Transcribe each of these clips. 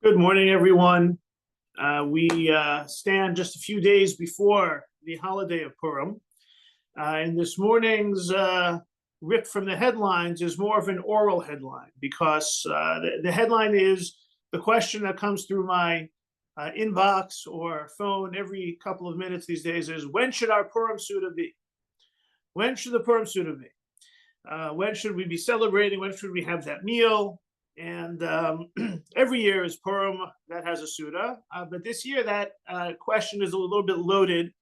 Good morning, everyone. We stand just a few days before the holiday of Purim. And this morning's rip from the headlines is more of an oral headline because the headline is the question that comes through my inbox or phone every couple of minutes these days is, when should our Purim Suda be? When should the Purim Suda be? When should we be celebrating? When should we have that meal? And every year is Purim that has a Suda, but this year that question is a little bit loaded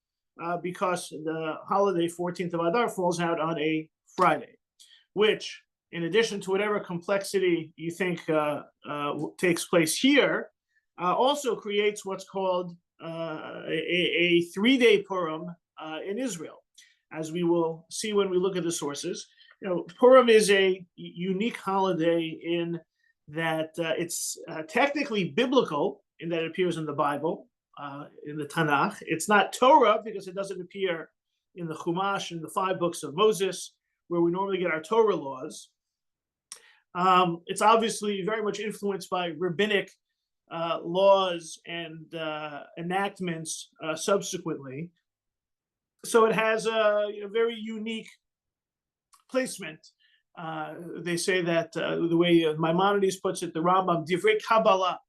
because the holiday 14th of Adar falls out on a Friday, which, in addition to whatever complexity you think takes place here, also creates what's called a 3-day Purim in Israel, as we will see when we look at the sources. Purim is a unique holiday in that it's technically biblical in that it appears in the Bible, in the Tanakh. It's not Torah because it doesn't appear in the Chumash, in the 5 books of Moses, where we normally get our Torah laws. It's obviously very much influenced by rabbinic laws and enactments subsequently. So it has a very unique placement. They say that the way Maimonides puts it, the Rambam, Divrei Kabbalah,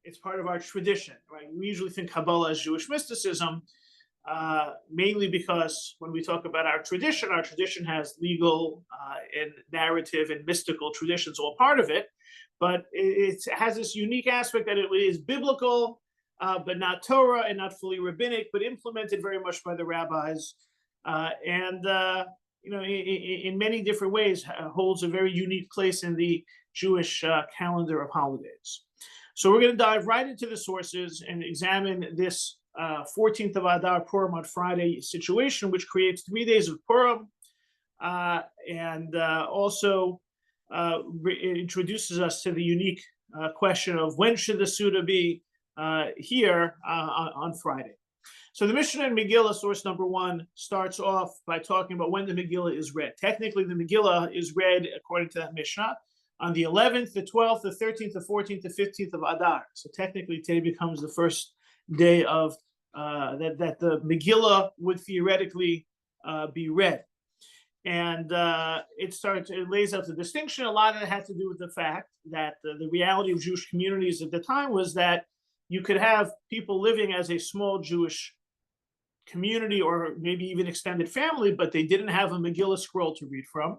it's part of our tradition, right? We usually think Kabbalah is Jewish mysticism, mainly because when we talk about our tradition has legal and narrative and mystical traditions all part of it, but it has this unique aspect that it is biblical, but not Torah and not fully rabbinic, but implemented very much by the rabbis. In many different ways, holds a very unique place in the Jewish calendar of holidays. So we're going to dive right into the sources and examine this 14th of Adar Purim on Friday situation, which creates 3 days of Purim, and also introduces us to the unique question of when should the Suda be here on Friday. So the Mishnah in Megillah, source number 1, starts off by talking about when the Megillah is read. Technically, the Megillah is read, according to that Mishnah, on the 11th, the 12th, the 13th, the 14th, the 15th of Adar. So technically, today becomes the first day of that the Megillah would theoretically be read. And it lays out the distinction. A lot of it had to do with the fact that the reality of Jewish communities at the time was that you could have people living as a small Jewish community or maybe even extended family, but they didn't have a Megillah scroll to read from.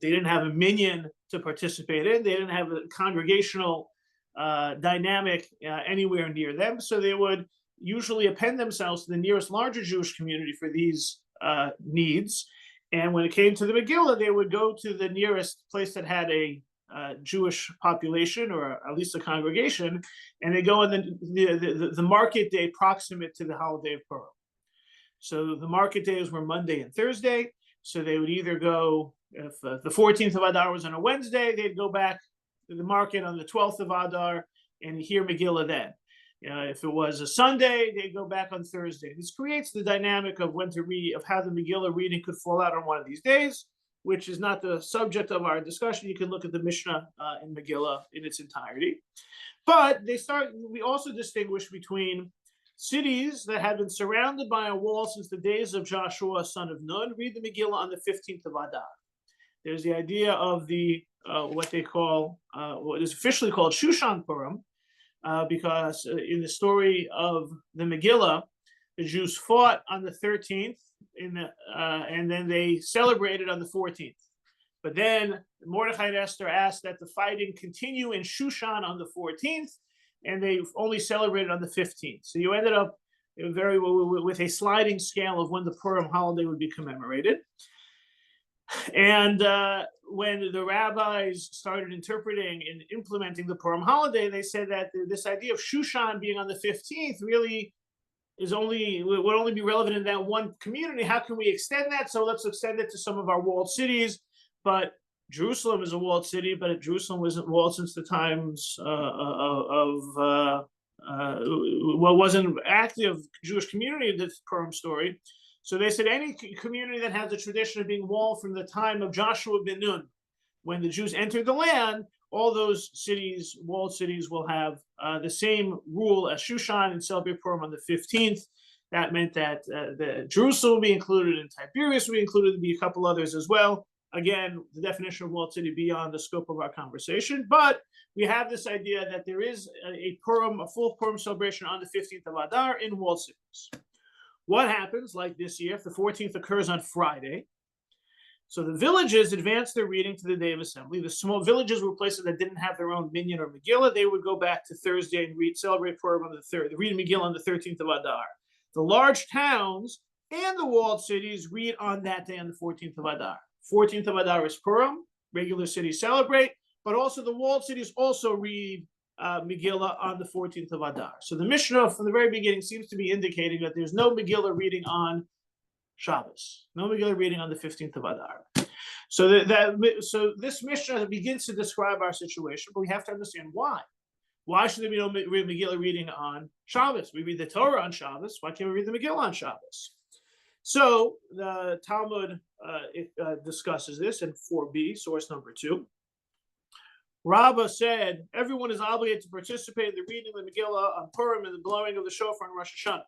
They didn't have a minyan to participate in. They didn't have a congregational dynamic anywhere near them. So they would usually append themselves to the nearest larger Jewish community for these needs. And when it came to the Megillah, they would go to the nearest place that had a Jewish population, or at least a congregation, and they go on the market day proximate to the holiday of Purim. So the market days were Monday and Thursday. So they would either go, if the 14th of Adar was on a Wednesday, they'd go back to the market on the 12th of Adar and hear Megillah then. If it was a Sunday, they'd go back on Thursday. This creates the dynamic of when to read, of how the Megillah reading could fall out on one of these days, which is not the subject of our discussion. You can look at the Mishnah in Megillah in its entirety. But we also distinguish between cities that have been surrounded by a wall since the days of Joshua, son of Nun, read the Megillah on the 15th of Adar. There's the idea of the what they call, what is officially called Shushan Purim, because in the story of the Megillah, the Jews fought on the 13th, and then they celebrated on the 14th. But then Mordechai and Esther asked that the fighting continue in Shushan on the 14th, and they only celebrated on the 15th. So you ended up with a sliding scale of when the Purim holiday would be commemorated. And when the rabbis started interpreting and implementing the Purim holiday, they said that this idea of Shushan being on the 15th really would only be relevant in that one community. How can we extend that? So let's extend it to some of our walled cities. But Jerusalem is a walled city, but Jerusalem wasn't walled since the times wasn't active Jewish community in this Purim story. So they said any community that has a tradition of being walled from the time of Joshua ben Nun when the Jews entered the land, all those cities, walled cities, will have the same rule as Shushan and celebrate Purim on the 15th. That meant that the Jerusalem will be included and Tiberias will be included, and be a couple others as well. Again, the definition of walled city beyond the scope of our conversation, but we have this idea that there is a Purim, a full Purim celebration on the 15th of Adar in walled cities. What happens, like this year, if the 14th occurs on Friday? So the villages advanced their reading to the day of assembly. The small villages were places that didn't have their own minyan or Megillah. They would go back to Thursday and celebrate Purim on the 3rd, read Megillah on the 13th of Adar. The large towns and the walled cities read on that day on the 14th of Adar. 14th of Adar is Purim, regular cities celebrate, but also the walled cities also read Megillah on the 14th of Adar. So the Mishnah from the very beginning seems to be indicating that there's no Megillah reading on Shabbos, no Megillah reading on the 15th of Adar. So so this Mishnah begins to describe our situation, but we have to understand why. Why should there be no Megillah reading on Shabbos? We read the Torah on Shabbos. Why can't we read the Megillah on Shabbos? So the Talmud discusses this in 4b, source number 2. Rabbah said, everyone is obligated to participate in the reading of the Megillah on Purim and the blowing of the shofar on Rosh Hashanah.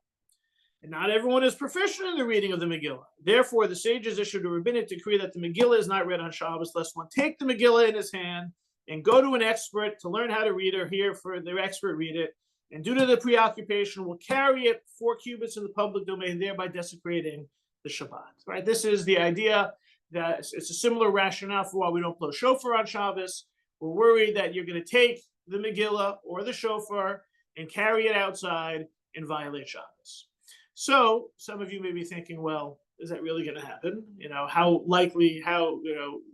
And not everyone is proficient in the reading of the Megillah. Therefore, the sages issued a rabbinic decree that the Megillah is not read on Shabbos, lest one take the Megillah in his hand and go to an expert to learn how to read or hear for their expert read it, and due to the preoccupation will carry it 4 cubits in the public domain, thereby desecrating the Shabbat. Right? This is the idea that it's a similar rationale for why we don't blow shofar on Shabbos. We're worried that you're going to take the Megillah or the shofar and carry it outside and violate Shabbos. So some of you may be thinking, well, is that really going to happen? How likely,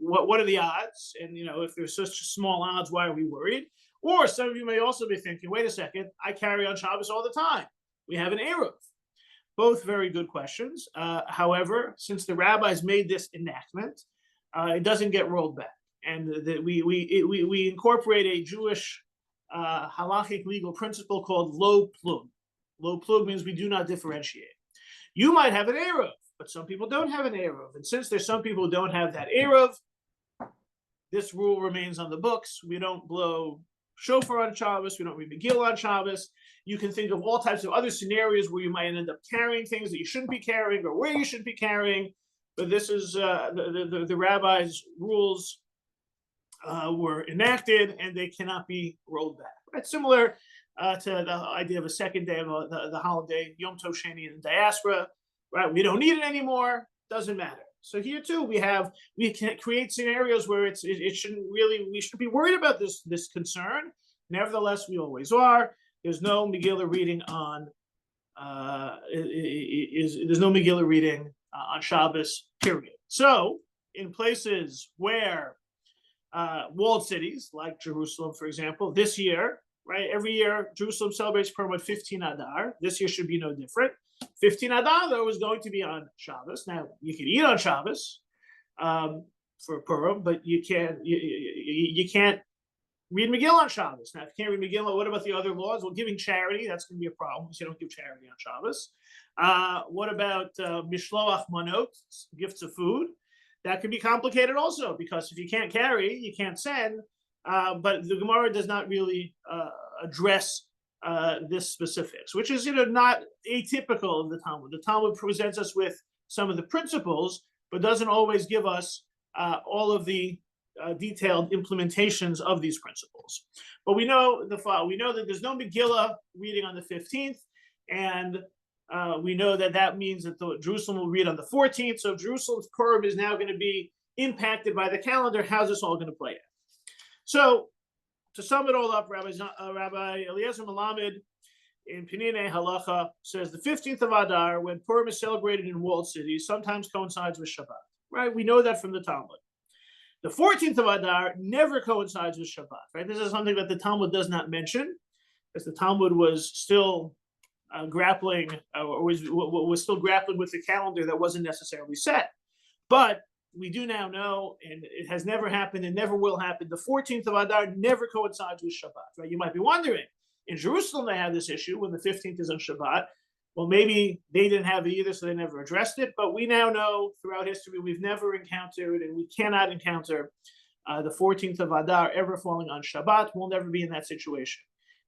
what are the odds? And, if there's such small odds, why are we worried? Or some of you may also be thinking, wait a second, I carry on Shabbos all the time. We have an Eruv. Both very good questions. However, since the rabbis made this enactment, it doesn't get rolled back. And we incorporate a Jewish halachic legal principle called lo plug. Lo plug means we do not differentiate. You might have an Eruv, but some people don't have an Eruv. And since there's some people who don't have that Eruv, this rule remains on the books. We don't blow shofar on Shabbos. We don't read Megillah on Shabbos. You can think of all types of other scenarios where you might end up carrying things that you shouldn't be carrying or where you should be carrying. But this is the rabbis' rules were enacted and they cannot be rolled back. Right? Similar to the idea of a second day of the holiday, Yom Tov Sheni in the diaspora. Right? We don't need it anymore. Doesn't matter. So here too, we can create scenarios where it shouldn't really, we shouldn't be worried about this concern. Nevertheless, we always are. There's no Megillah reading on there's no Megillah reading on Shabbos, period. So in places where walled cities like Jerusalem, for example, this year, right? Every year Jerusalem celebrates Purim with 15 Adar. This year should be no different. 15 Adar, though, is going to be on Shabbos. Now, you can eat on Shabbos for Purim, but you can't read Megillah on Shabbos. Now, if you can't read Megillah, what about the other laws? Well, giving charity, that's going to be a problem because you don't give charity on Shabbos. What about Mishloach Manot, gifts of food? That could be complicated also because if you can't carry, you can't send. But the Gemara does not really address this specifics, which is not atypical of the Talmud. The Talmud presents us with some of the principles, but doesn't always give us all of the detailed implementations of these principles. But we know we know that there's no Megillah reading on the 15th, and we know that means that Jerusalem will read on the 14th. So Jerusalem's Purim is now going to be impacted by the calendar. How's this all going to play out? So to sum it all up, Rabbi Eliezer Melamed in Pinine Halacha says the 15th of Adar, when Purim is celebrated in walled cities, sometimes coincides with Shabbat. Right? We know that from the Talmud. The 14th of Adar never coincides with Shabbat. Right? This is something that the Talmud does not mention, because the Talmud was still grappling with the calendar that wasn't necessarily set. But we do now know, and it has never happened and never will happen, the 14th of Adar never coincides with Shabbat. Right? You might be wondering, in Jerusalem they have this issue when the 15th is on Shabbat. Well, maybe they didn't have it either, so they never addressed it. But we now know throughout history we've never encountered, and we cannot encounter the 14th of Adar ever falling on Shabbat. We'll never be in that situation.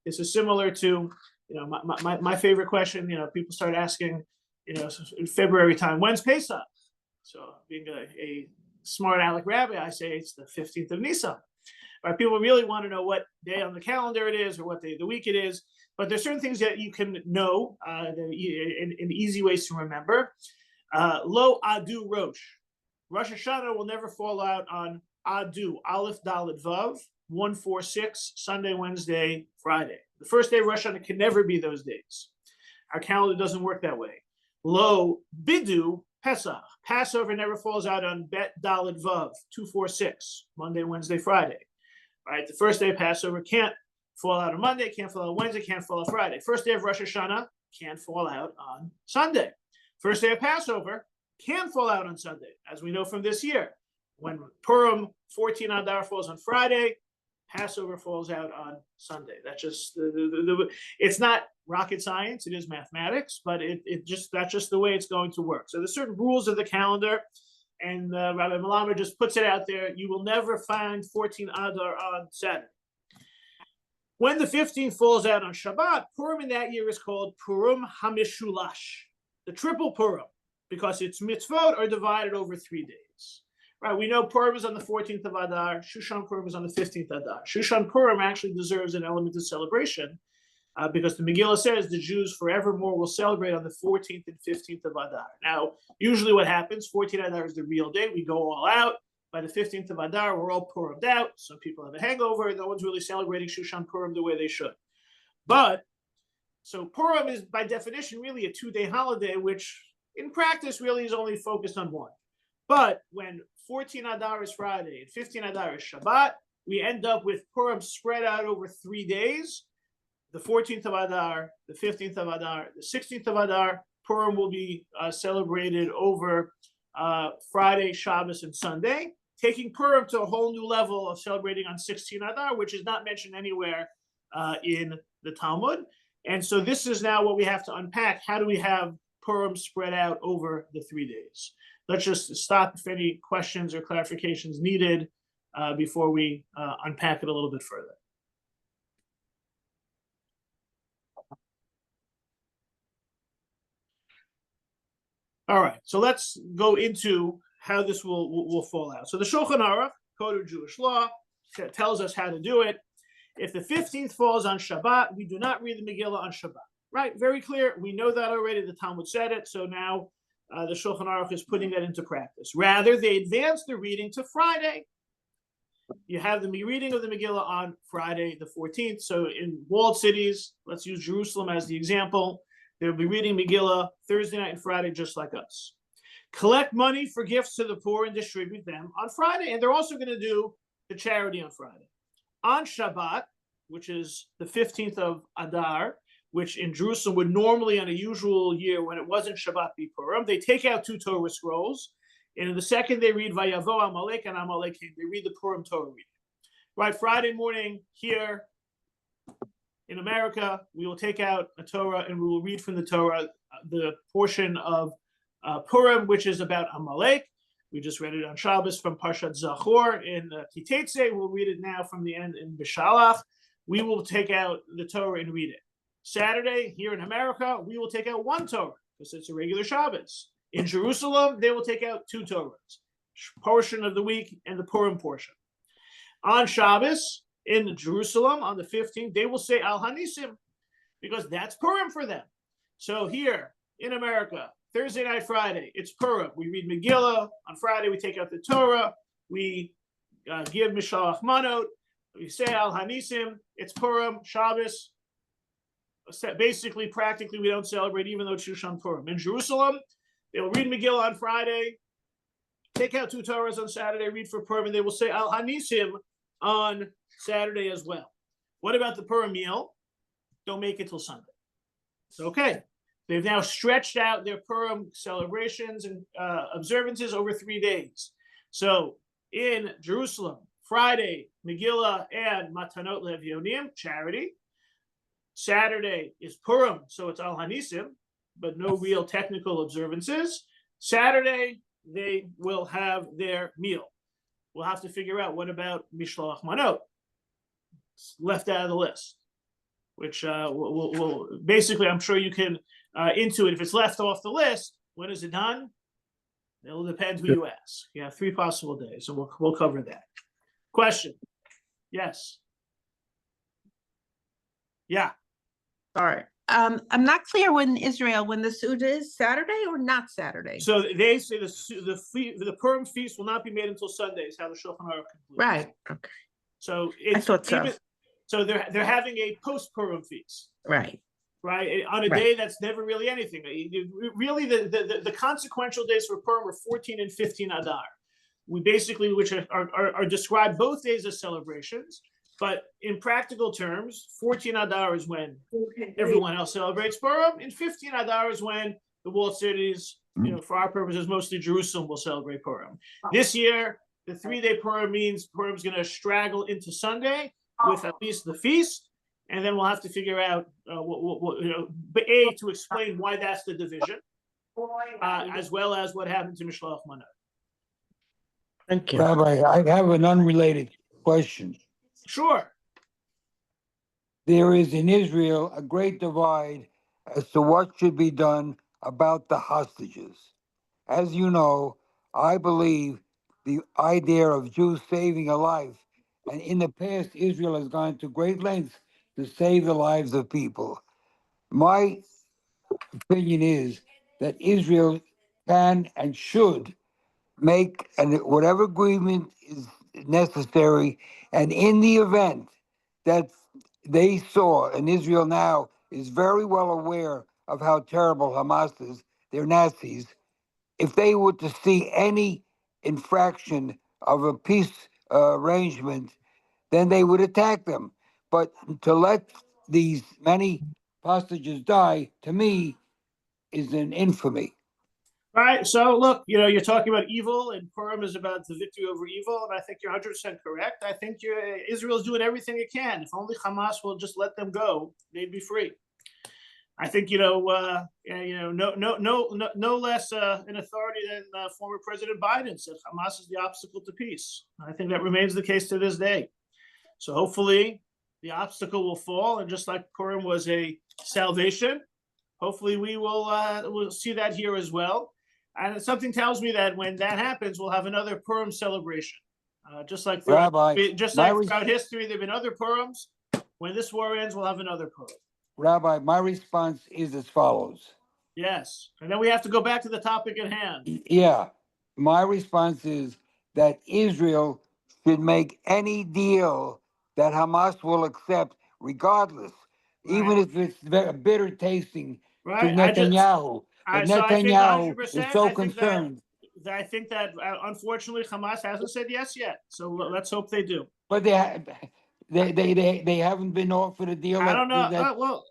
This is similar to, my favorite question. People start asking, in February time, when's Pesach? So being a smart aleck rabbi, I say it's the 15th of Nisan. Right? People really want to know what day on the calendar it is or what day of the week it is. But there's certain things that you can know in easy ways to remember. Lo Adu Rosh. Rosh Hashanah will never fall out on Adu, Aleph Dalet Vav, 146, Sunday, Wednesday, Friday. The first day of Rosh Hashanah can never be those days. Our calendar doesn't work that way. Lo Bidu Pesach. Passover never falls out on Bet Dalet Vav, 246, Monday, Wednesday, Friday. Right? The first day of Passover can't fall out on Monday, can't fall out on Wednesday, can't fall out Friday. First day of Rosh Hashanah can't fall out on Sunday. First day of Passover can fall out on Sunday, as we know from this year. When Purim, 14 Adar, falls on Friday, Passover falls out on Sunday. That's just it's not rocket science. It is mathematics, but that's just the way it's going to work. So there's certain rules of the calendar, and Rabbi Malamer just puts it out there. You will never find 14 Adar on Saturday. When the 15th falls out on Shabbat, Purim in that year is called Purim HaMishulash, the triple Purim, because its mitzvot are divided over 3 days. Right? We know Purim is on the 14th of Adar. Shushan Purim is on the 15th of Adar. Shushan Purim actually deserves an element of celebration because the Megillah says the Jews forevermore will celebrate on the 14th and 15th of Adar. Now, usually what happens, 14th Adar is the real day. We go all out. By the 15th of Adar, we're all Purimed out. Some people have a hangover. No one's really celebrating Shushan Purim the way they should. So Purim is, by definition, really a 2-day holiday, which in practice really is only focused on one. But when 14 Adar is Friday and 15 Adar is Shabbat, we end up with Purim spread out over 3 days. The 14th of Adar, the 15th of Adar, the 16th of Adar. Purim will be celebrated over Friday, Shabbos, and Sunday, taking Purim to a whole new level of celebrating on 16 Adar, which is not mentioned anywhere in the Talmud. And so this is now what we have to unpack. How do we have Purim spread out over the 3 days? Let's just stop if any questions or clarifications needed before we unpack it a little bit further. All right, so let's go into how this will fall out. So the Shulchan Aruch, Code of Jewish Law, tells us how to do it. If the 15th falls on Shabbat, we do not read the Megillah on Shabbat. Right? Very clear. We know that already. The Talmud said it. So now the Shulchan Aruch is putting that into practice. Rather, they advance the reading to Friday. You have the reading of the Megillah on Friday, the 14th. So in walled cities, let's use Jerusalem as the example. They'll be reading Megillah Thursday night and Friday, just like us. Collect money for gifts to the poor and distribute them on Friday. And they're also going to do the charity on Friday. On Shabbat, which is the 15th of Adar, which in Jerusalem would normally, on a usual year when it wasn't Shabbat be Purim, they take out 2 Torah scrolls. And in the second, they read Vayavo Amalek and Amalek came. They read the Purim Torah reading. Right, Friday morning here in America, we will take out a Torah and we will read from the Torah the portion of Purim, which is about Amalek. We just read it on Shabbos from Parshat Zachor in Kitetse. We'll read it now from the end in Bishalach. We will take out the Torah and read it. Saturday, here in America, we will take out 1 Torah because it's a regular Shabbos. In Jerusalem, they will take out 2 Torahs, portion of the week and the Purim portion. On Shabbos, in Jerusalem, on the 15th, they will say Al Hanisim because that's Purim for them. So here in America, Thursday night, Friday, it's Purim. We read Megillah. On Friday, we take out the Torah. We give Mishalach Manot. We say Al Hanisim. It's Purim, Shabbos. Basically, practically, we don't celebrate, even though it's Shushan Purim. In Jerusalem, they will read Megillah on Friday, take out 2 Torahs on Saturday, read for Purim, and they will say Al Hanisim on Saturday as well. What about the Purim meal? Don't make it till Sunday. Okay. They've now stretched out their Purim celebrations and observances over 3 days. So in Jerusalem, Friday, Megillah and Matanot Levionim, charity. Saturday is Purim, so it's Al Hanisim, but no real technical observances. Saturday, they will have their meal. we'll have to figure out what about Mishloach Manot. It's left out of the list, which will basically, I'm sure you can intuit. If it's left off the list, when is it done? It'll depend who you ask. You have 3 possible days, and we'll cover that. Question? Yes. Yeah. Sorry. I'm not clear when Israel, when the Suda is Saturday or not Saturday. So they say the Purim feast will not be made until Sunday, is how the Shulchan Aruch concludes. Right. Okay. So I thought so. So they're having a post-Purim feast. Right. Right, on a day that's never really anything. Really, the consequential days for Purim are 14 and 15 Adar. We basically, which are described both days as celebrations, but in practical terms, 14 Adar is when everyone else celebrates Purim, and 15 Adar is when the walled cities, for our purposes, mostly Jerusalem, will celebrate Purim. This year, the 3-day Purim means Purim's going to straggle into Sunday with at least the feast. And then we'll have to figure out, to explain why that's the division, as well as what happened to Mishloach Manot. Thank you. Rabbi, I have an unrelated question. Sure. There is in Israel a great divide as to what should be done about the hostages. As you know, I believe the idea of Jews saving a life, and in the past, Israel has gone to great lengths to save the lives of people. My opinion is that Israel can and should make whatever agreement is necessary, and in the event that they saw, and Israel now is very well aware of how terrible Hamas is, they're Nazis, if they were to see any infraction of a peace arrangement, then they would attack them. But to let these many hostages die, to me, is an infamy. All right. So look, you're talking about evil, and Purim is about the victory over evil, and I think you're 100% correct. I think Israel's doing everything it can. If only Hamas will just let them go, they'd be free. I think no less an authority than former President Biden said Hamas is the obstacle to peace. I think that remains the case to this day. So hopefully the obstacle will fall, and just like Purim was a salvation, hopefully we will see that here as well. And something tells me that when that happens, we'll have another Purim celebration. Just like throughout history, there've been other Purims. When this war ends, we'll have another Purim. Rabbi, my response is as follows. Yes, and then we have to go back to the topic at hand. Yeah, my response is that Israel should make any deal that Hamas will accept, regardless, even if it's bitter tasting to Netanyahu. But Netanyahu is so concerned. I think that unfortunately Hamas hasn't said yes yet. So let's hope they do. But they haven't been offered a deal. I don't know.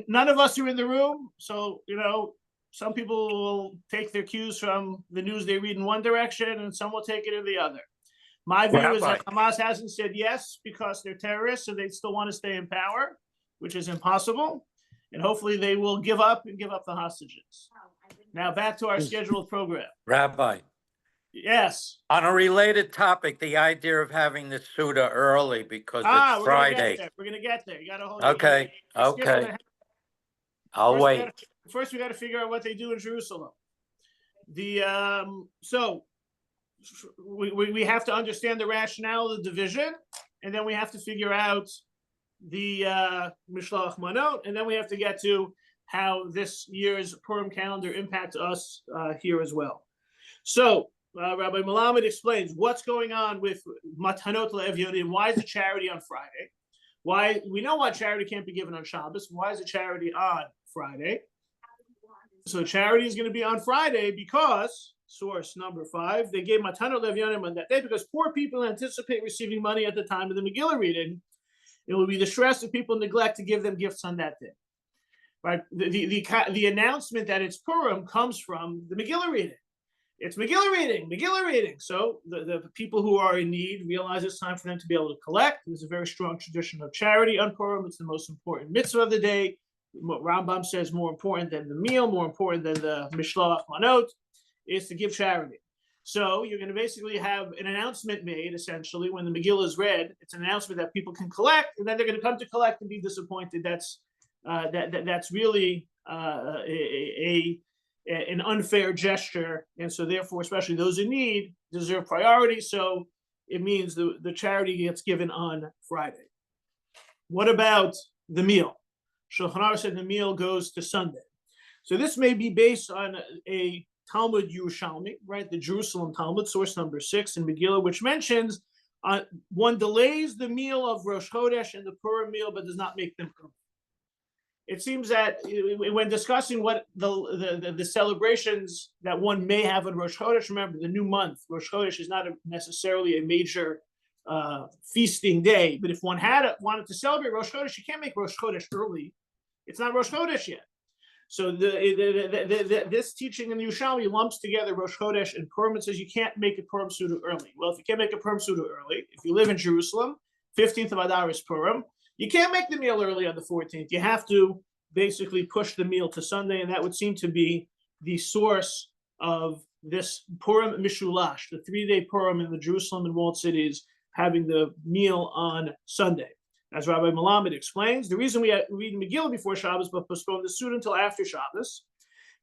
None of us are in the room, so some people will take their cues from the news they read in one direction, and some will take it in the other. My view is that Hamas hasn't said yes because they're terrorists and they still want to stay in power, which is impossible. And hopefully they will give up the hostages. Now back to our scheduled program. Rabbi. Yes. On a related topic, the idea of having the Suda early because it's Friday. We're going to get there. You got to hold Okay. I'll wait. First, we got to figure out what they do in Jerusalem. So we have to understand the rationale of the division, and then we have to figure out the Mishloach Manot, and then we have to get to how this year's Purim calendar impacts us here as well. So Rabbi Melamed explains what's going on with Matanot LeEvyonim. Why is the charity on Friday? Why we know why charity can't be given on Shabbos. Why is the charity on Friday? So charity is going to be on Friday because source number 5, they gave Matanot LeEvyonim on that day because poor people anticipate receiving money at the time of the Megillah reading. It will be the stress if people neglect to give them gifts on that day. Right? The announcement that it's Purim comes from the Megillah reading. It's Megillah reading. So the people who are in need realize it's time for them to be able to collect. There's a very strong tradition of charity on Purim. It's the most important mitzvah of the day. Rambam says more important than the meal, more important than the Mishloach Manot, is to give charity. So you're going to basically have an announcement made, essentially, when the Megillah is read. It's an announcement that people can collect, and then they're going to come to collect and be disappointed. That's really an unfair gesture, and so therefore, especially those in need deserve priority. So it means the charity gets given on Friday. What about the meal? Shulchan Aruch said the meal goes to Sunday. So this may be based on a Talmud Yerushalmi, right? The Jerusalem Talmud, source number 6 in Megillah, which mentions one delays the meal of Rosh Chodesh and the Purim meal, but does not make them come. It seems that when discussing what the celebrations that one may have on Rosh Chodesh, remember the new month, Rosh Chodesh is not necessarily a major feasting day, but if one wanted to celebrate Rosh Chodesh, you can't make Rosh Chodesh early. It's not Rosh Chodesh yet. So this teaching in the Yerushalmi lumps together Rosh Chodesh and Purim and says you can't make a Purim Suda early. Well, if you can't make a Purim Suda early, if you live in Jerusalem, 15th of Adar is Purim, you can't make the meal early on the 14th. You have to basically push the meal to Sunday, and that would seem to be the source of this Purim Mishulash, the 3-day Purim in the Jerusalem and walled cities, having the meal on Sunday. As Rabbi Melamed explains, the reason we read Megillah before Shabbos but postpone the Suda until after Shabbos,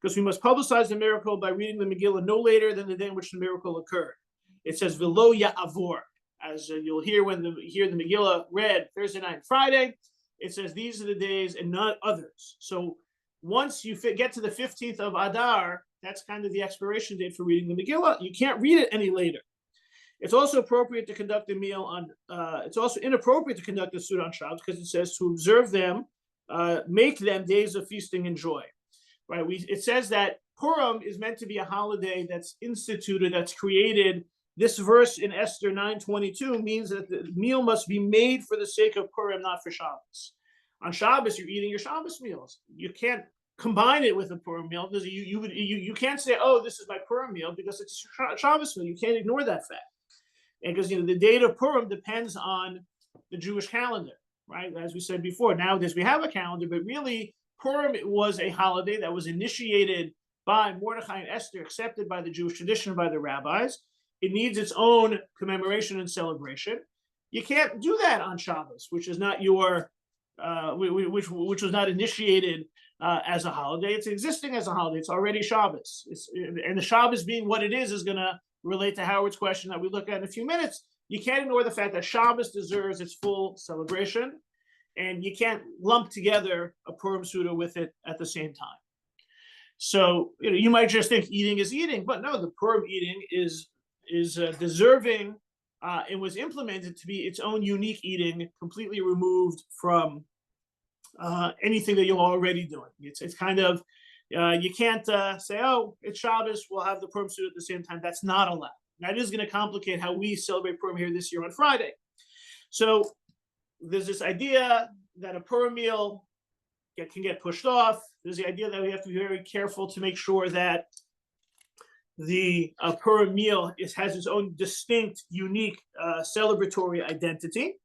because we must publicize the miracle by reading the Megillah no later than the day in which the miracle occurred. It says, V'lo ya'avor, as you'll hear when hear the Megillah read Thursday night and Friday. It says these are the days and not others. So once you get to the 15th of Adar, that's kind of the expiration date for reading the Megillah. You can't read it any later. It's also appropriate to conduct a meal on. It's also inappropriate to conduct a Suda on Shabbos because it says to observe them, make them days of feasting and joy. Right? It says that Purim is meant to be a holiday that's instituted, that's created. This verse in Esther 9:22 means that the meal must be made for the sake of Purim, not for Shabbos. On Shabbos, you're eating your Shabbos meals. You can't combine it with a Purim meal because you can't say, oh, this is my Purim meal because it's a Shabbos meal. You can't ignore that fact. And because the date of Purim depends on the Jewish calendar, right? As we said before, nowadays we have a calendar, but really Purim was a holiday that was initiated by Mordechai and Esther, accepted by the Jewish tradition, by the rabbis. It needs its own commemoration and celebration. You can't do that on Shabbos, which is not which was not initiated as a holiday. It's existing as a holiday. It's already Shabbos. And the Shabbos being what it is going to relate to Howard's question that we look at in a few minutes. You can't ignore the fact that Shabbos deserves its full celebration, and you can't lump together a Purim Suda with it at the same time. So you might just think eating is eating, but no, the Purim eating is deserving and was implemented to be its own unique eating, completely removed from anything that you're already doing. It's kind of you can't say, oh, it's Shabbos, we'll have the Purim Suda at the same time. That's not allowed. That is going to complicate how we celebrate Purim here this year on Friday. So there's this idea that a Purim meal can get pushed off. There's the idea that we have to be very careful to make sure that the Purim meal has its own distinct, unique celebratory identity.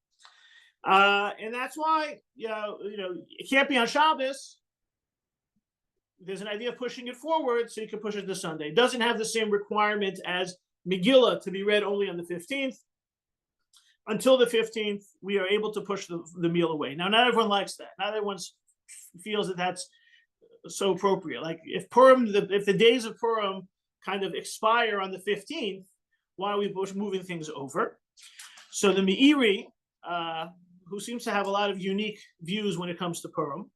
And that's why, it can't be on Shabbos. There's an idea of pushing it forward so you can push it to Sunday. It doesn't have the same requirement as Megillah to be read only on the 15th. Until the 15th, we are able to push the meal away. Now, not everyone likes that. Not everyone feels that that's so appropriate. Like if the days of Purim kind of expire on the 15th, why are we moving things over? So the Meiri, who seems to have a lot of unique views when it comes to Purim,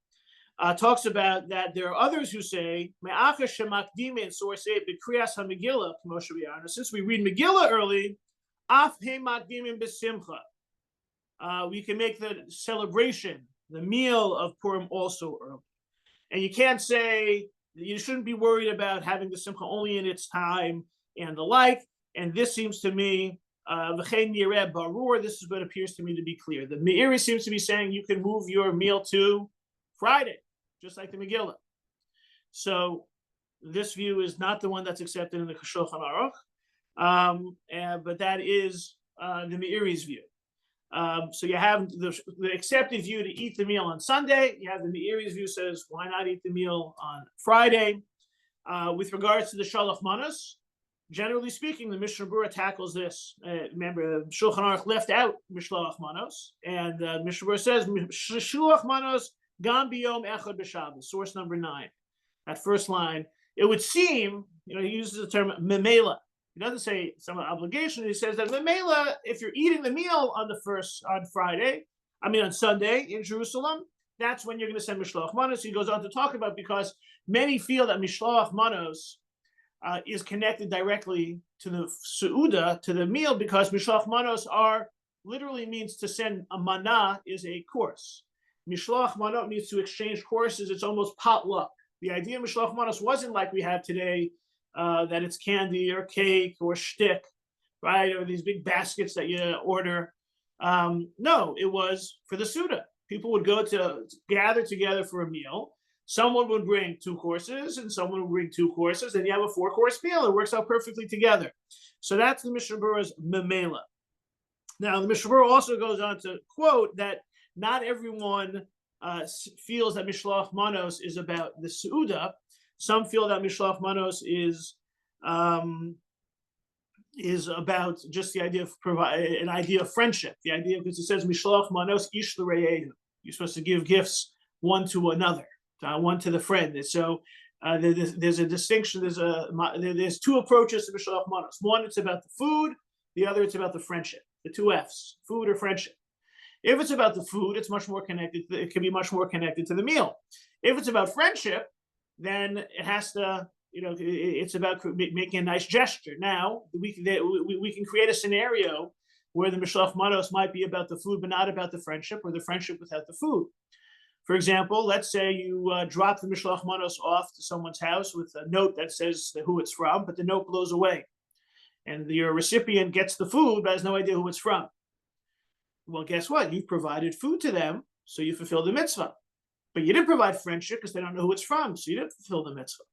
talks about that there are others who say, since we read Megillah early, we can make the celebration, the meal of Purim also early. And you can't say, you shouldn't be worried about having the Simcha only in its time and the like. And this seems to me, this is what appears to me to be clear. The Meiri seems to be saying you can move your meal to Friday, just like the Megillah. So this view is not the one that's accepted in the Shulchan Aruch, but that is the Meiri's view. So you have the accepted view to eat the meal on Sunday. You have the Meiri's view says, why not eat the meal on Friday? With regards to the Shalach Manos, generally speaking, the Mishnah Berurah tackles this. Remember, Shulchan Aruch left out Mishloach Manos, and Mishnah Berurah says Mishloach Manos Gam Biyom Echad B'Shabbos. Source number 9. That first line, it would seem, he uses the term memela. He doesn't say some obligation. He says that memela, if you're eating the meal on Sunday in Jerusalem, that's when you're going to send Mishloach Manos. He goes on to talk about, because many feel that Mishloach Manos is connected directly to the Seuda, to the meal, because Mishloach Manos literally means to send a mana, is a course. Mishloach Manot means to exchange courses. It's almost potluck. The idea of Mishloach Manos wasn't like we have today, that it's candy or cake or shtick, right? Or these big baskets that you order. No, it was for the Suda. People would go to gather together for a meal. Someone would bring 2 courses and someone would bring 2 courses. Then you have a 4-course meal. It works out perfectly together. So that's the Mishnah Berurah's memela. Now, the Mishnah Berurah also goes on to quote that not everyone feels that Mishloach Manos is about the Seuda. Some feel that Mishloach Manos is about just the idea of an idea of friendship. The idea, because it says Mishloach Manos ish l'reyehu. You're supposed to give gifts one to another, one to the friend. And so there's a distinction. There's 2 approaches to Mishloach Manos. One, it's about the food. The other, it's about the friendship. The 2 F's: food or friendship. If it's about the food, it's much more connected. It can be much more connected to the meal. If it's about friendship, then it has to, it's about making a nice gesture. Now, we can create a scenario where the Mishloach Manos might be about the food, but not about the friendship, or the friendship without the food. For example, let's say you drop the Mishloach Manos off to someone's house with a note that says who it's from, but the note blows away. And your recipient gets the food, but has no idea who it's from. Well, guess what? You've provided food to them, so you fulfilled the mitzvah. But you didn't provide friendship because they don't know who it's from, so you didn't fulfill the mitzvah.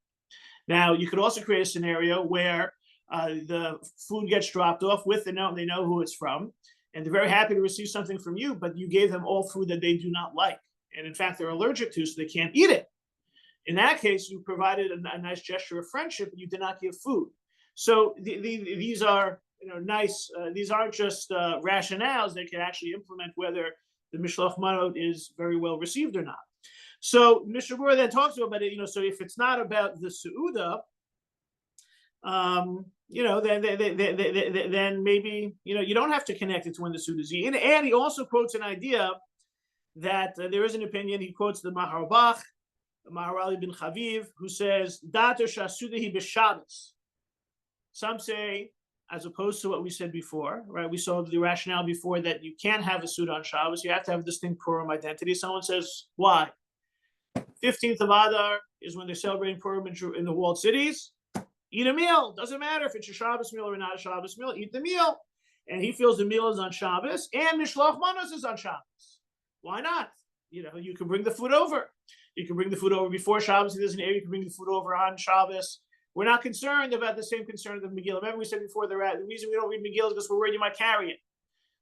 Now, you could also create a scenario where the food gets dropped off with the note, and they know who it's from, and they're very happy to receive something from you, but you gave them all food that they do not like. And in fact, they're allergic to, so they can't eat it. In that case, you provided a nice gesture of friendship, but you did not give food. So these are nice. These aren't just rationales. They can actually implement whether the Mishloach Manot is very well received or not. So Mishnah Berurah then talks about it. So if it's not about the Seuda, then maybe you don't have to connect it to when the Seuda is eaten. And he also quotes an idea that there is an opinion. He quotes the Maharalbach, Maharali bin Chaviv, who says Dater Shasudahi b'Shabbos. Some say, as opposed to what we said before, right? We saw the rationale before that you can't have a Suda on Shabbos. You have to have a distinct Purim identity. Someone says, why? 15th of Adar is when they're celebrating Purim in the walled cities. Eat a meal. Doesn't matter if it's a Shabbos meal or not a Shabbos meal. Eat the meal. And he feels the meal is on Shabbos and Mishloach Manos is on Shabbos. Why not? You can bring the food over. You can bring the food over before Shabbos. If there's an area, you can bring the food over on Shabbos. We're not concerned about the same concern of the Megillah. Remember we said before, the reason we don't read Megillah is because we're worried you might carry it.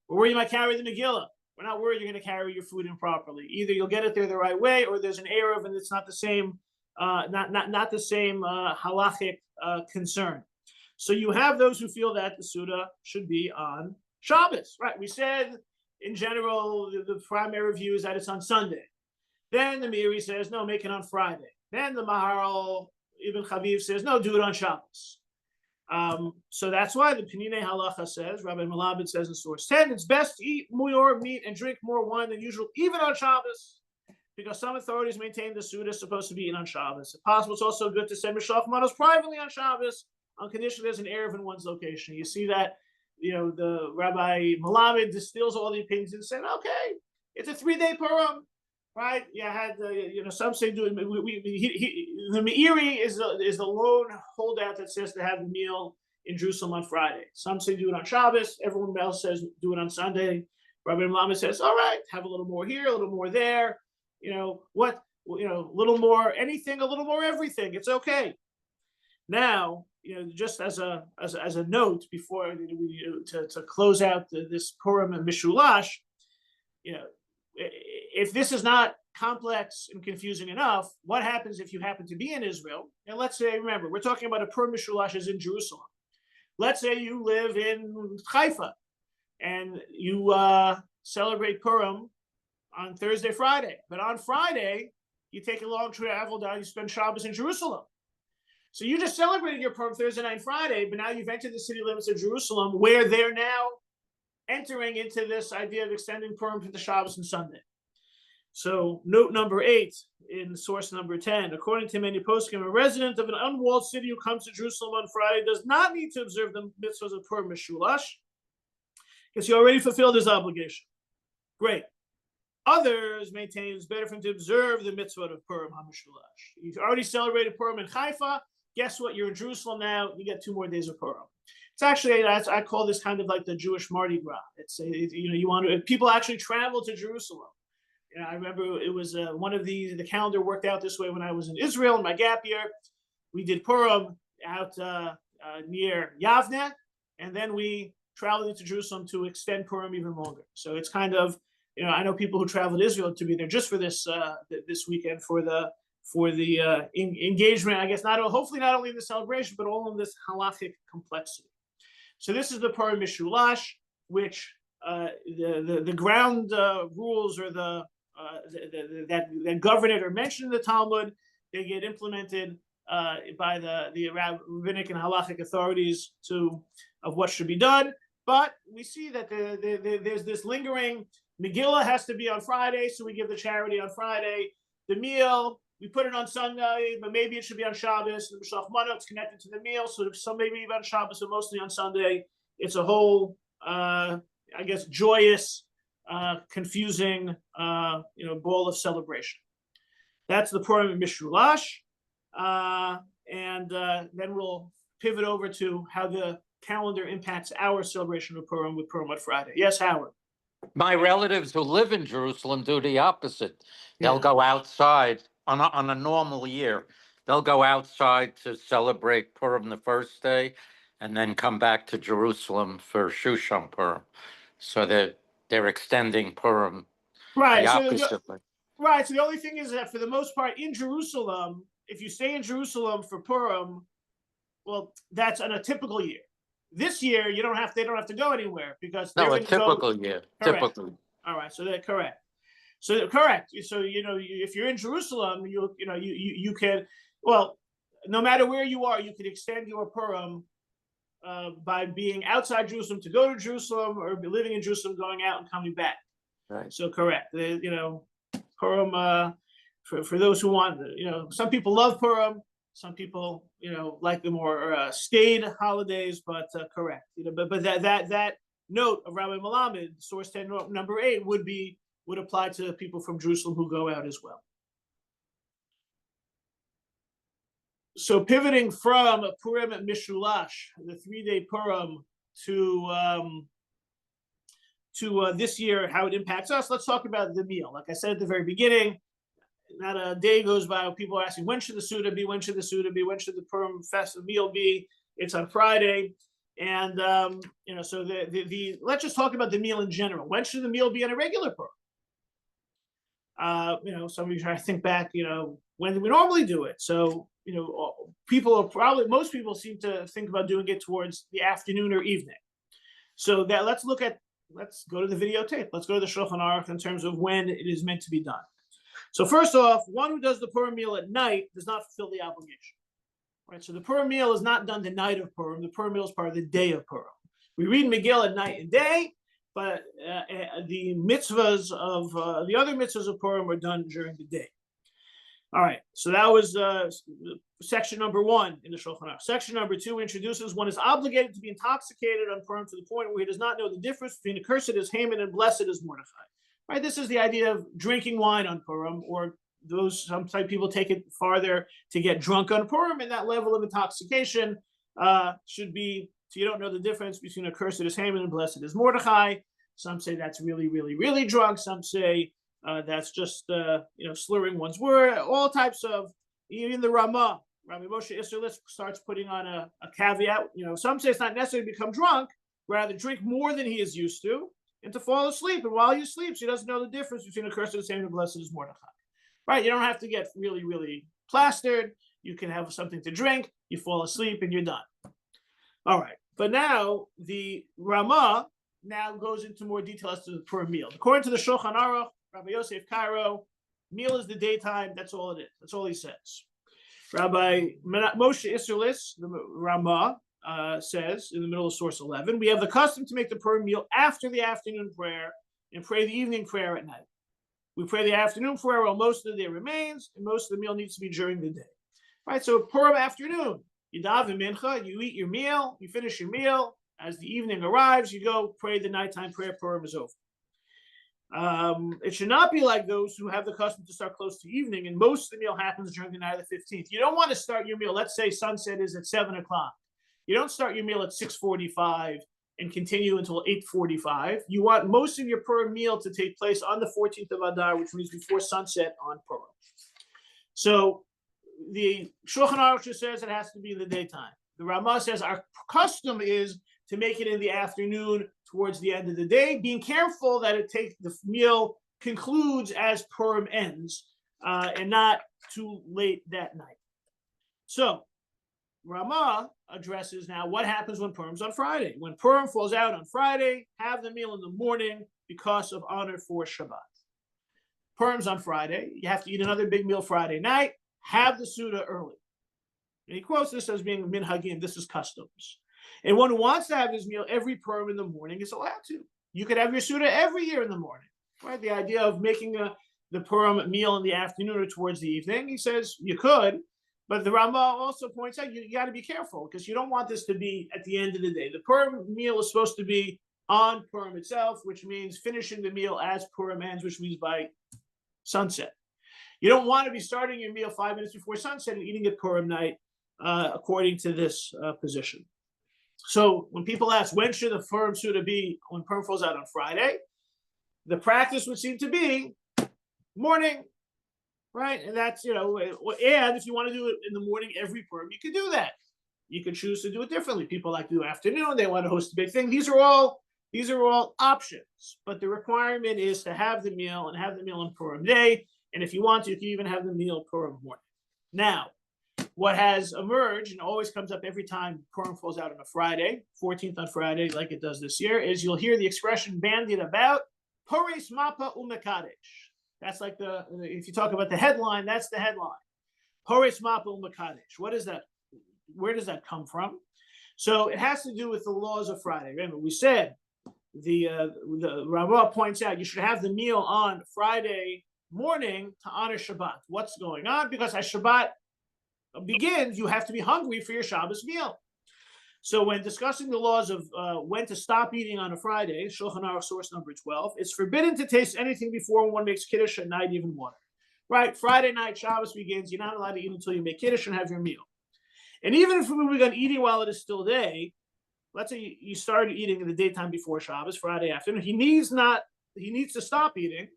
We're worried you might carry the Megillah. We're not worried you're going to carry your food improperly. Either you'll get it there the right way, or there's an Erev and it's not the same, not the same halachic concern. So you have those who feel that the Suda should be on Shabbos, right? We said in general the primary view is that it's on Sunday. Then the Meiri says no, make it on Friday. Then the Maharal Ibn Chaviv says no, do it on Shabbos. So that's why the Penine Halacha says, Rabbi Malabed says in source 10, it's best to eat more meat and drink more wine than usual, even on Shabbos, because some authorities maintain the Suda is supposed to be eaten on Shabbos. If possible, it's also good to send Mishloach Manos privately on Shabbos, on condition there's an Erev in one's location. You see that, the Rabbi Malabed distills all the opinions and said, okay, it's a 3-day Purim. Right? You had some say do it. The Meiri is the lone holdout that says to have the meal in Jerusalem on Friday. Some say do it on Shabbos. Everyone else says do it on Sunday. Rabbi Malama says, all right, have a little more here, a little more there. A little more anything, a little more everything. It's okay. Now, just as a note before to close out this Purim and Mishulash, if this is not complex and confusing enough, what happens if you happen to be in Israel? And let's say, remember, we're talking about a Purim Mishulash is in Jerusalem. let's say you live in Haifa and you celebrate Purim on Thursday, Friday, but on Friday, you take a long travel down, you spend Shabbos in Jerusalem. So you just celebrated your Purim Thursday night and Friday, but now you've entered the city limits of Jerusalem, where they're now entering into this idea of extending Purim to the Shabbos and Sunday. So note number 8 in source number 10, according to many poskim, a resident of an unwalled city who comes to Jerusalem on Friday does not need to observe the mitzvahs of Purim Mishulash, because he already fulfilled his obligation. Great. Others maintain it's better for him to observe the mitzvah of Purim HaMishulash. You've already celebrated Purim in Haifa. Guess what? You're in Jerusalem now. You get 2 more days of Purim. It's actually, I call this kind of like the Jewish Mardi Gras. You want to, people actually travel to Jerusalem. I remember it was one of the calendar worked out this way when I was in Israel in my gap year. We did Purim out near Yavne, and then we traveled into Jerusalem to extend Purim even longer. So it's kind of, I know people who travel to Israel to be there just for this this weekend for the engagement. I guess hopefully not only in the celebration, but all in this halachic complexity. So this is the Purim Mishulash, which the ground rules or that govern it are mentioned in the Talmud. They get implemented by the rabbinic and halachic authorities of what should be done. But we see that there's this lingering. Megillah has to be on Friday, so we give the charity on Friday. The meal, we put it on Sunday, but maybe it should be on Shabbos. The Mishloach Mana, it's connected to the meal, so some maybe even on Shabbos, but mostly on Sunday. It's a whole, I guess, joyous, confusing, ball of celebration. That's the Purim Mishulash, and then we'll pivot over to how the calendar impacts our celebration of Purim with Purim on Friday. Yes, Howard. My relatives who live in Jerusalem do the opposite. They'll go outside on a normal year. They'll go outside to celebrate Purim the first day, and then come back to Jerusalem for Shushan Purim. So they're extending Purim the opposite way. Right. So the only thing is that for the most part in Jerusalem, if you stay in Jerusalem for Purim, well, that's on a typical year. This year, they don't have to go anywhere because they're going to go. Typical year. Typically. All right, so they're correct. So correct. So if you're in Jerusalem, you can, well, no matter where you are, you can extend your Purim by being outside Jerusalem to go to Jerusalem, or living in Jerusalem, going out and coming back. Right. So correct. Purim for those who want. Some people love Purim. Some people, like the more staid holidays, but correct. But that note of Rabbi Melamed, source 10, number 8, would apply to people from Jerusalem who go out as well. So pivoting from Purim Mishulash, the 3-day Purim, to this year, how it impacts us, let's talk about the meal. Like I said at the very beginning, not a day goes by when people are asking, when should the Suda be? When should the Suda be? When should the Purim festive meal be? It's on Friday. And, so let's just talk about the meal in general. When should the meal be on a regular Purim? Some of you try to think back, when do we normally do it? So, most people seem to think about doing it towards the afternoon or evening. So let's go to the videotape. Let's go to the Shulchan Aruch in terms of when it is meant to be done. So first off, one who does the Purim meal at night does not fulfill the obligation. Right? So the Purim meal is not done the night of Purim. The Purim meal is part of the day of Purim. We read Megillah at night and day, but the mitzvahs of the other mitzvahs of Purim are done during the day. All right, so that was section number 1 in the Shulchan Aruch. Section number 2 introduces one is obligated to be intoxicated on Purim to the point where he does not know the difference between accursed is Haman and blessed is Mordechai. Right, this is the idea of drinking wine on Purim, or some people take it farther to get drunk on Purim, and that level of intoxication should be, so you don't know the difference between accursed is Haman and blessed is Mordechai. Some say that's really, really, really drunk. Some say that's just slurring one's word. All types of, even the Ramah, Rabbi Moshe Isserles starts putting on a caveat. Some say it's not necessary to become drunk, rather drink more than he is used to, and to fall asleep. And while he sleeps, he doesn't know the difference between accursed is Haman and blessed is Mordechai. Right? You don't have to get really, really plastered. You can have something to drink. You fall asleep, and you're done. All right. But now the Ramah now goes into more detail as to the Purim meal. According to the Shulchan Aruch, Rabbi Yosef Cairo, meal is the daytime. That's all it is. That's all he says. Rabbi Moshe Isserlis, the Ramah, says in the middle of source 11, we have the custom to make the Purim meal after the afternoon prayer and pray the evening prayer at night. We pray the afternoon prayer while most of the day remains, and most of the meal needs to be during the day. Right, so Purim afternoon, you daven mincha, you eat your meal, you finish your meal. As the evening arrives, you go pray the nighttime prayer. Purim is over. It should not be like those who have the custom to start close to evening, and most of the meal happens during the night of the 15th. You don't want to start your meal. Let's say sunset is at 7 o'clock. You don't start your meal at 6:45 and continue until 8:45. You want most of your Purim meal to take place on the 14th of Adar, which means before sunset on Purim. So the Shulchan Aruch says it has to be in the daytime. The Ramah says our custom is to make it in the afternoon towards the end of the day, being careful that the meal concludes as Purim ends and not too late that night. So Ramah addresses now what happens when Purim's on Friday. When Purim falls out on Friday, have the meal in the morning because of honor for Shabbat. Purim's on Friday. You have to eat another big meal Friday night. Have the Suda early. And he quotes this as being minhagim. This is customs. And one who wants to have his meal every Purim in the morning is allowed to. You could have your Suda every year in the morning. Right? The idea of making the Purim meal in the afternoon or towards the evening, he says you could. But the Ramah also points out you got to be careful because you don't want this to be at the end of the day. The Purim meal is supposed to be on Purim itself, which means finishing the meal as Purim ends, which means by sunset. You don't want to be starting your meal 5 minutes before sunset and eating at Purim night, according to this position. So when people ask, when should the Purim Suda be when Purim falls out on Friday? The practice would seem to be morning, right? And that's, and if you want to do it in the morning every Purim, you can do that. You can choose to do it differently. People like to do afternoon. They want to host a big thing. These are all options. But the requirement is to have the meal and have the meal on Purim day. And if you want to, you can even have the meal Purim morning. Now, what has emerged and always comes up every time Purim falls out on a Friday, 14th on Friday, like it does this year, is you'll hear the expression bandied about, Poris Mapa Umekadesh. That's like if you talk about the headline, that's the headline. Poris Mapa Umekadesh. What is that? Where does that come from? So it has to do with the laws of Friday. Remember, we said the Ramah points out you should have the meal on Friday morning to honor Shabbat. What's going on? Because as Shabbat begins, you have to be hungry for your Shabbos meal. So when discussing the laws of when to stop eating on a Friday, Shulchan Aruch source number 12, it's forbidden to taste anything before one makes Kiddush at night, even water. Right? Friday night, Shabbos begins. You're not allowed to eat until you make Kiddush and have your meal. And even if we begun eating while it is still day, let's say you started eating in the daytime before Shabbos, Friday afternoon, he needs to stop eating.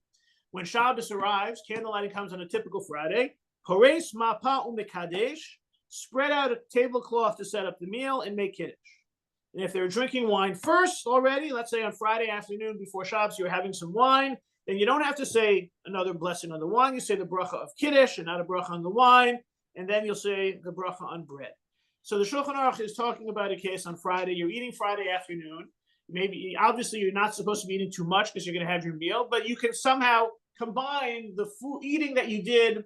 When Shabbos arrives, candlelighting comes on a typical Friday. Horeis mapa umekadesh, spread out a tablecloth to set up the meal and make Kiddush. And if they're drinking wine first already, let's say on Friday afternoon before Shabbos, you're having some wine, then you don't have to say another blessing on the wine. You say the bracha of Kiddush and not a bracha on the wine, and then you'll say the bracha on bread. So the Shulchan Aruch is talking about a case on Friday. You're eating Friday afternoon. Maybe, obviously, you're not supposed to be eating too much because you're going to have your meal, but you can somehow combine the food eating that you did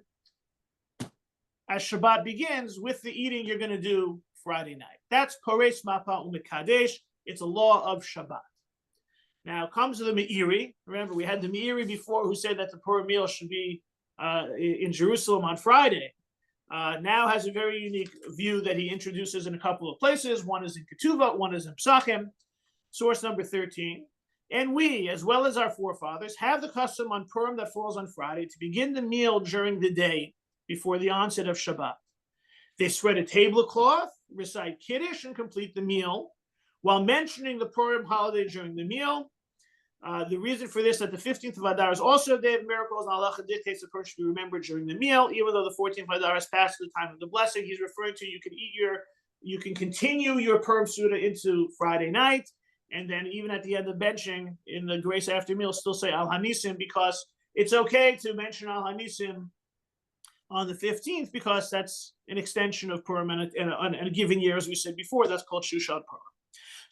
as Shabbat begins with the eating you're going to do Friday night. That's Poreis Mapa Umekadesh. It's a law of Shabbat. Now comes the Meiri. Remember, we had the Meiri before who said that the Purim meal should be in Jerusalem on Friday. Now has a very unique view that he introduces in a couple of places. One is in Ketuvah, one is in Psachim. Source number 13. And we, as well as our forefathers, have the custom on Purim that falls on Friday to begin the meal during the day before the onset of Shabbat. They spread a tablecloth, recite Kiddush, and complete the meal while mentioning the Purim holiday during the meal. The reason for this, that the 15th of Adar is also a day of miracles, and Allah dictates the person to be remembered during the meal, even though the 14th of Adar has passed the time of the blessing. He's referring to you can continue your Purim Suda into Friday night, and then even at the end of benching in the grace after meal, still say Al Hanisim, because it's okay to mention Al Hanisim on the 15th, because that's an extension of Purim and a given year, as we said before. That's called Shushan Purim.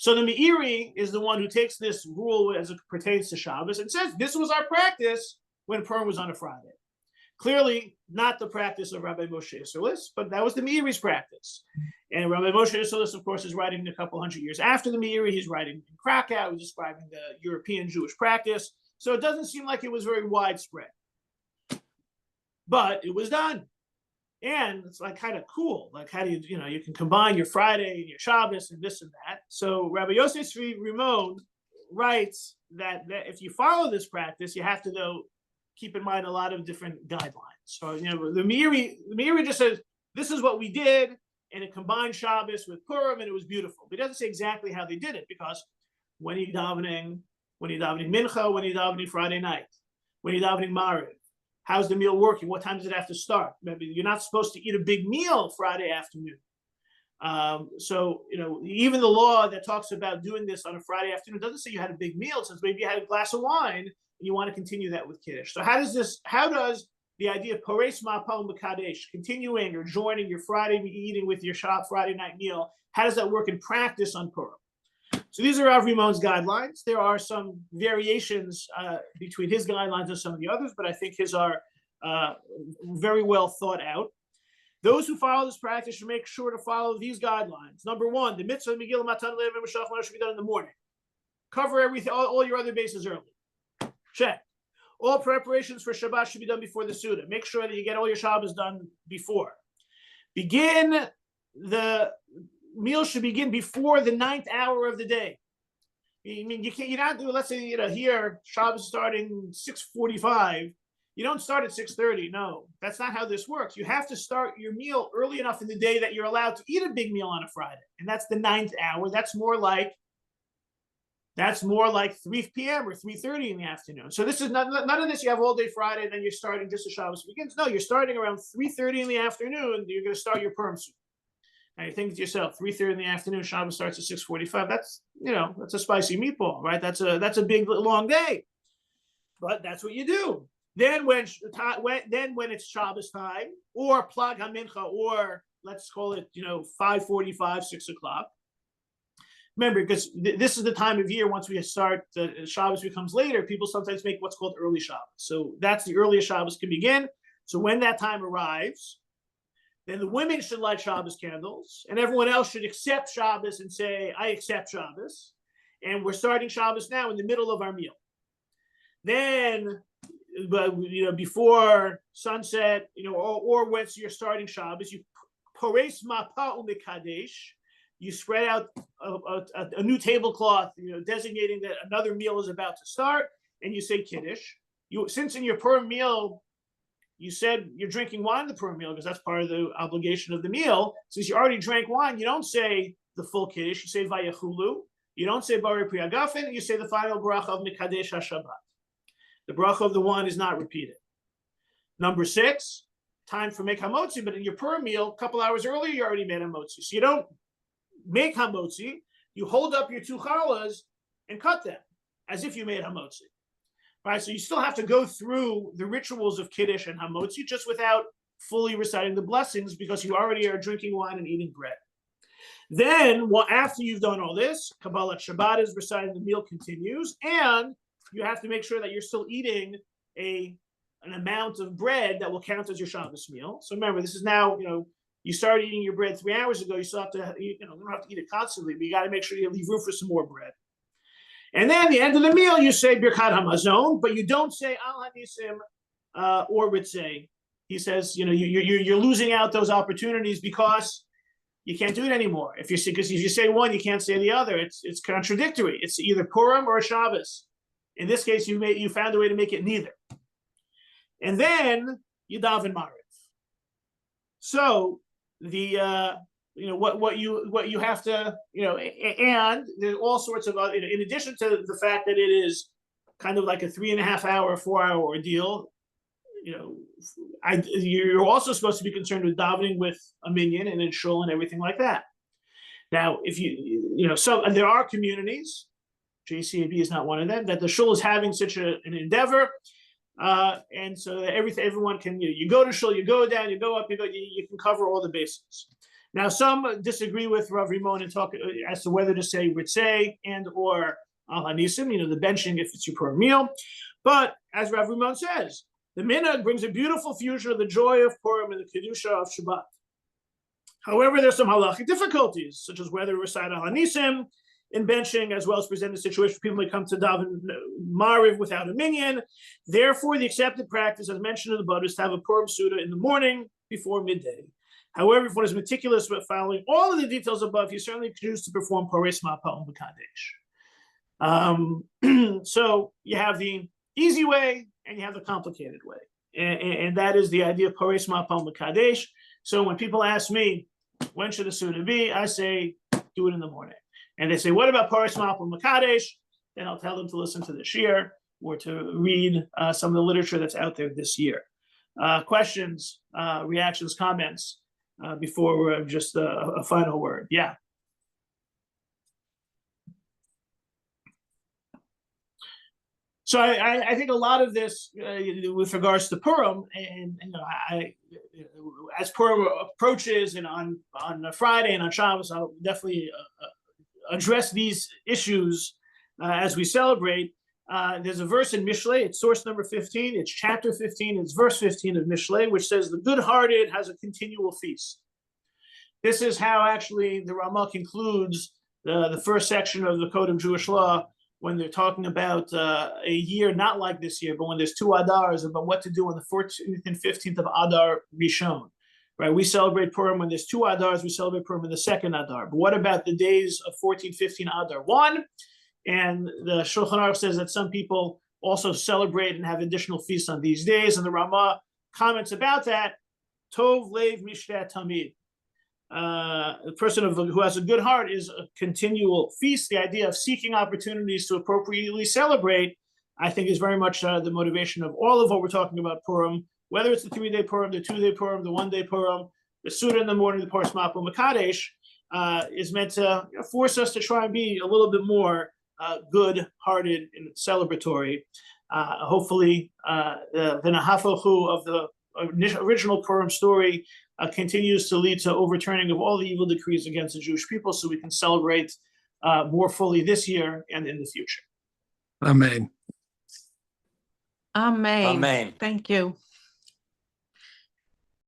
So the Meiri is the one who takes this rule as it pertains to Shabbos and says this was our practice when Purim was on a Friday. Clearly not the practice of Rabbi Moshe Isserlis, but that was the Meiri's practice. And Rabbi Moshe Isserlis, of course, is writing a couple hundred years after the Meiri. He's writing in Krakow, he's describing the European Jewish practice. So it doesn't seem like it was very widespread. But it was done. And it's like kind of cool. Like how do you can combine your Friday and your Shabbos and this and that. So Rabbi Yosef Tzvi Rimon writes that if you follow this practice, you have to though keep in mind a lot of different guidelines. So the Meiri just says this is what we did, and it combined Shabbos with Purim, and it was beautiful. But it doesn't say exactly how they did it, because when you're davening Mincha, when you're davening Friday night, when you're davening Mariv, how's the meal working? What time does it have to start? Maybe you're not supposed to eat a big meal Friday afternoon. So even the law that talks about doing this on a Friday afternoon doesn't say you had a big meal. It says maybe you had a glass of wine and you want to continue that with Kiddush. So how does the idea of Pares Ma'apal Mekadesh, continuing or joining your Friday eating with your Friday night meal, how does that work in practice on Purim? So these are Rav Rimon's guidelines. There are some variations between his guidelines and some of the others, but I think his are very well thought out. Those who follow this practice should make sure to follow these guidelines. Number one, the mitzvah of Megillah Matan Lev and Mashach should be done in the morning. Cover everything, all your other bases early. Check. All preparations for Shabbat should be done before the Suda. Make sure that you get all your Shabbos done before. The meal should begin before the 9th hour of the day. I mean, you're not doing, let's say, here, Shabbos starting 6:45. You don't start at 6:30. No, that's not how this works. You have to start your meal early enough in the day that you're allowed to eat a big meal on a Friday. And that's the 9th hour. That's more like 3 p.m. or 3:30 in the afternoon. So this is none of this. You have all day Friday, and then you're starting just as Shabbos begins. No, you're starting around 3:30 in the afternoon. You're going to start your Purim soup. Now you're thinking to yourself, 3:30 in the afternoon, Shabbos starts at 6:45. That's a spicy meatball, right? That's a big long day. But that's what you do. Then when it's Shabbos time, or Plag HaMincha, or let's call it 5:45, 6 o'clock. Remember, because this is the time of year, once we start, Shabbos becomes later, people sometimes make what's called early Shabbos. So that's the earliest Shabbos can begin. So when that time arrives, then the women should light Shabbos candles, and everyone else should accept Shabbos and say, I accept Shabbos. And we're starting Shabbos now in the middle of our meal. Then, before sunset, or when you're starting Shabbos, you Pares Ma'apal Mekadesh. You spread out a new tablecloth, designating that another meal is about to start, and you say Kiddush. Since in your Purim meal, you said you're drinking wine in the Purim meal because that's part of the obligation of the meal. Since you already drank wine, you don't say the full Kiddush. You say Vayechulu. You don't say Bari Pri Hagafen. You say the final bracha of Mekadesh HaShabbat. The bracha of the wine is not repeated. Number 6, time for make hamotzi. But in your Purim meal, a couple hours earlier, you already made hamotzi. So you don't make hamotzi. You hold up your 2 challahs and cut them as if you made hamotzi. Right, so you still have to go through the rituals of Kiddush and Hamotzi just without fully reciting the blessings, because you already are drinking wine and eating bread. Then, after you've done all this, Kabbalat Shabbat is reciting, the meal continues, and you have to make sure that you're still eating an amount of bread that will count as your Shabbos meal. So remember, this is now, you started eating your bread 3 hours ago. You still have to, you don't have to eat it constantly, but you got to make sure you leave room for some more bread. And then at the end of the meal, you say Birkat HaMazon, but you don't say Al HaNisim or Ritzei. He says, you're losing out those opportunities because you can't do it anymore. Because if you say one, you can't say the other. It's contradictory. It's either Purim or Shabbos. In this case, you found a way to make it neither. And then you daven Mariv. So what you have to, and there's all sorts of, in addition to the fact that it is kind of like a 3.5 hour, 4 hour ordeal, you're also supposed to be concerned with davening with a minyan and in shul and everything like that. Now, if and there are communities, JCAB is not one of them, that the shul is having such an endeavor. And so that everyone can, you go to shul, you go down, you go up, you can cover all the bases. Now, some disagree with Rav Rimon and talk as to whether to say Ritzei and or Al Hanisim, the benching if it's your Purim meal. But as Rav Rimon says, the minhag brings a beautiful fusion of the joy of Purim and the kedusha of Shabbat. However, there's some halachic difficulties, such as whether to recite Al Hanisim in benching, as well as present a situation where people may come to daven Mariv without a minyan. Therefore, the accepted practice, as mentioned in the Bud, is to have a Purim Suda in the morning before midday. However, if one is meticulous about following all of the details above, he certainly can choose to perform Pares Ma'apal B'Kadesh. So you have the easy way and you have the complicated way. And that is the idea of Pares Ma'apal B'Kadesh. So when people ask me, when should the Suda be? I say, do it in the morning. And they say, what about Pares Ma'apal B'Kadesh? Then I'll tell them to listen to the Shir or to read some of the literature that's out there this year. Questions, reactions, comments before just a final word. Yeah. So I think a lot of this with regards to Purim, and as Purim approaches and on Friday and on Shabbos, I'll definitely address these issues as we celebrate. There's a verse in Mishlei, it's source number 15, it's chapter 15, it's verse 15 of Mishlei, which says the good-hearted has a continual feast. This is how actually the Ramah concludes the first section of the Code of Jewish Law when they're talking about a year not like this year, but when there's two Adars, about what to do on the 14th and 15th of Adar Rishon. Right, we celebrate Purim when there's two Adars, we celebrate Purim in the second Adar. But what about the days of 14, 15 Adar 1? And the Shulchan Aruch says that some people also celebrate and have additional feasts on these days. And the Ramah comments about that, Tov Lev Mishtat Tamid. The person who has a good heart is a continual feast. The idea of seeking opportunities to appropriately celebrate, I think, is very much the motivation of all of what we're talking about Purim, whether it's the 3-day Purim, the 2-day Purim, the 1-day Purim, the Suda in the morning, the Paras Ma'apal B'Kadesh, is meant to force us to try and be a little bit more good-hearted and celebratory. Hopefully, the Nahafachu of the original Purim story continues to lead to overturning of all the evil decrees against the Jewish people, so we can celebrate more fully this year and in the future. Amen. Amen. Amen. Thank you.